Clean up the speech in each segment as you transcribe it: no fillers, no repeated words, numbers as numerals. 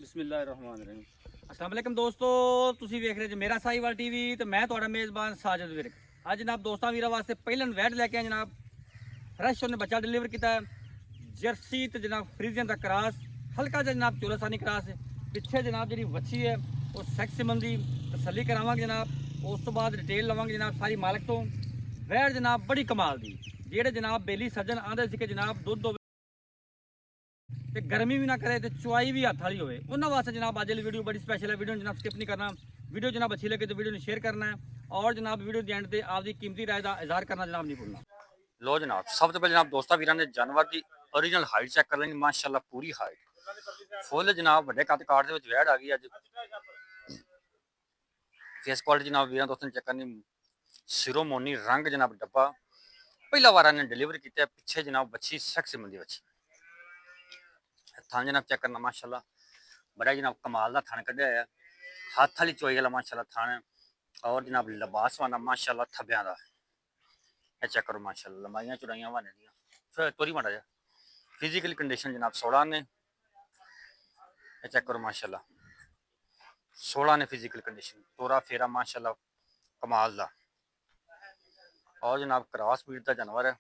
ਬਿਸਮਿਲ੍ਲਾਹਿਰਰਹਿਮਾਨਿਰਰਹੀਮ। अस्सलाम वालेकुम दोस्तों, ਤੁਸੀਂ ਵੇਖ ਰਹੇ ਜੀ ਮੇਰਾ ਸਾਹੀਵਾਲ ਟੀਵੀ ਤੇ ਮੈਂ ਤੁਹਾਡਾ ਮੇਜ਼ਬਾਨ ਸਾਜਦ ਵਿਰਕ। ਅੱਜ ਜਨਾਬ ਦੋਸਤਾਂ ਵੀਰਾਂ ਵਾਸਤੇ ਪਹਿਲਨ ਵੈਟ ਲੈ ਕੇ ਆਏ ਜਨਾਬ। ਫਰੈਸ਼ ਉਹਨੇ ਬੱਚਾ ਡਿਲੀਵਰ ਕੀਤਾ ਹੈ, ਜਰਸੀ ਤੇ ਜਨਾਬ ਫਰੀਜ਼ੀਅਨ ਦਾ ਕਰਾਸ, ਹਲਕਾ ਜਿਹਾ ਜਨਾਬ ਚੋਲਾਸਾਨੀ ਕਰਾਸ ਹੈ। ਪਿੱਛੇ ਜਨਾਬ ਜਿਹੜੀ ਵੱਛੀ ਹੈ ਉਹ ਸੈਕਸੀਮਨ ਦੀ ਤਸੱਲੀ ਕਰਾਵਾਂਗੇ ਜਨਾਬ। ਉਸ ਤੋਂ ਬਾਅਦ ਡਿਟੇਲ ਲਵਾਂਗੇ ਜਨਾਬ ਸਾਰੀ ਮਾਲਕ ਤੋਂ। ਵੈਟ ਜਨਾਬ ਬੜੀ ਕਮਾਲ ਦੀ, ਜਿਹੜੇ ਜਨਾਬ ਬੇਲੀ ਸੱਜਣ ਆਂਦੇ ਸੀ ਕਿ ਜਨਾਬ ਦੁੱਧ ਤੇ गर्मी भी ना करे तो चुआई भी हथ वाली होवे उन्होंने वास्ते जनाब अज वाली वीडियो बड़ी स्पेशल है। वीडियो जनाब स्किप नहीं करना, वीडियो जनाब अच्छी लगे तो वीडियो शेयर करना है और जनाब वीडियो के एंड से आपकी कीमती राय का इजहार करना जनाब नहीं भूलना। लो जनाब सब तो पहले जनाब दोस्तों वीर ने जानवर की ओरिजिनल हाइट चेक कर लेंगे। माशाल्लाह पूरी हाइट फुल जनाब बड़े कद काट के वैड़ आ गई अज। फेस क्वालिटी जनाब वीर दोस्तों चेक करनी, सिरोमोनी रंग जनाब डब्बा पहला बार ने डिलीवर किया। पिछे जनाब बच्ची सैक्सीमन की बच्ची थान जनाब चेक करना माशाल्लाह बड़ा जनाब कमाल का थान कढ़िया है, हाथ वाली चोई वाला माशाल्लाह थान और जनाब लिबास वाला माशाल्लाह थब्बियां दा चेक करो माशाल्लाह लंबाइयां चौड़ाइयां वाने दियां। फिर तोरी माड़ा जा फिजिकल कंडीशन जनाब 16 ने चेक करो माशाल्लाह 16 ने फिजिकल कंडीशन तोरा फेरा माशाल्लाह कमाल दा। और जनाब क्रॉस ब्रीड का जानवर है,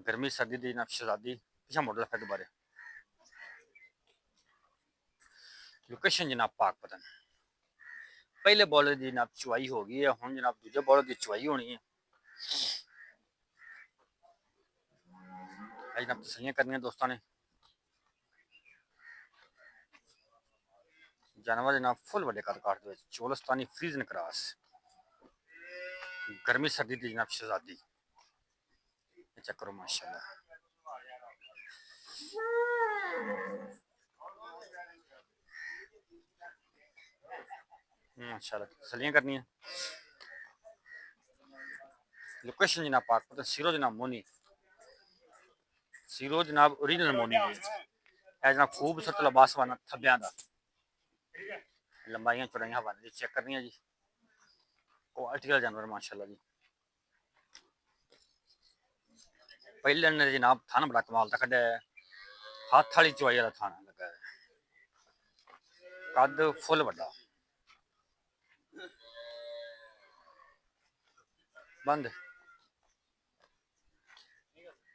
गर्मी सर्दी की जनाब शहजादी पिछा मॉडल फिर दोबारे लोकेशन जनाब पाकपतन। पहले बॉलर की जनाब चुवाई हो गई है, हम जनाब दूजे बॉलर की चुवाई होनी है। जनाब तसलियां करनी दोस्तों ने। जानवर जनाब फुल बड़े कद काट दे चोलस्तानी फ्रीजन क्रॉस गर्मी सर्दी की जनाब शहजादी चेक करो माशाल्लाह। माशाल्लाह तसलियां करनी है। लोकेशन जनाब पाकपतन सिरो जनाब मोनी सिरो जनाब ओरिजिनल मोनी है जनाब खूबसूरत लिबास वाला थब्बियां दा लंबाइयां चौड़ाइयां वाले चेक करनी है जी। क्वालिटी का जानवर माशाल्लाह जी। पहले ने जनाब थाना बड़ा कमाल का कढ़िया है, हाथ वाली चुआई वाला थाना लगा है, कद फुल बड़ा बंद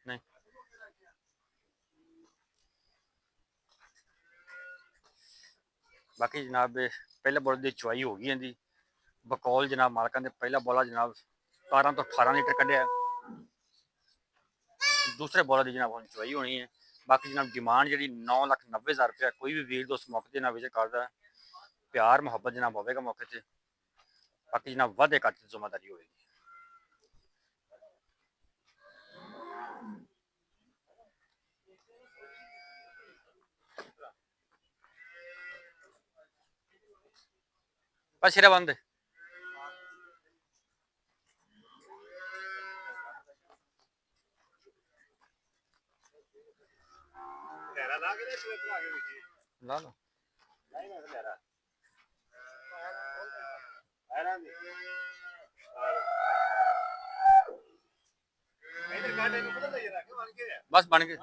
नहीं। बाकी जनाब पहले बॉल की चुआई हो गई इनकी बकौल जनाब मालकान ने पहला बॉला जनाब 17 तो 18 लीटर कढ़िया, दूसरे बॉलर की जनाब हम चुआई होनी है। बाकी जनाब डिमांड जी 9,90,000 रुपया कोई भी वीर दोस्त मौके जनाब विजिट करता है, प्यार मुहब्बत जनाब होगा मौके से। बाकी जनाब वादे घट जिम्मेदारी होगी। बस सिरा बंद ला लो बस बन गए।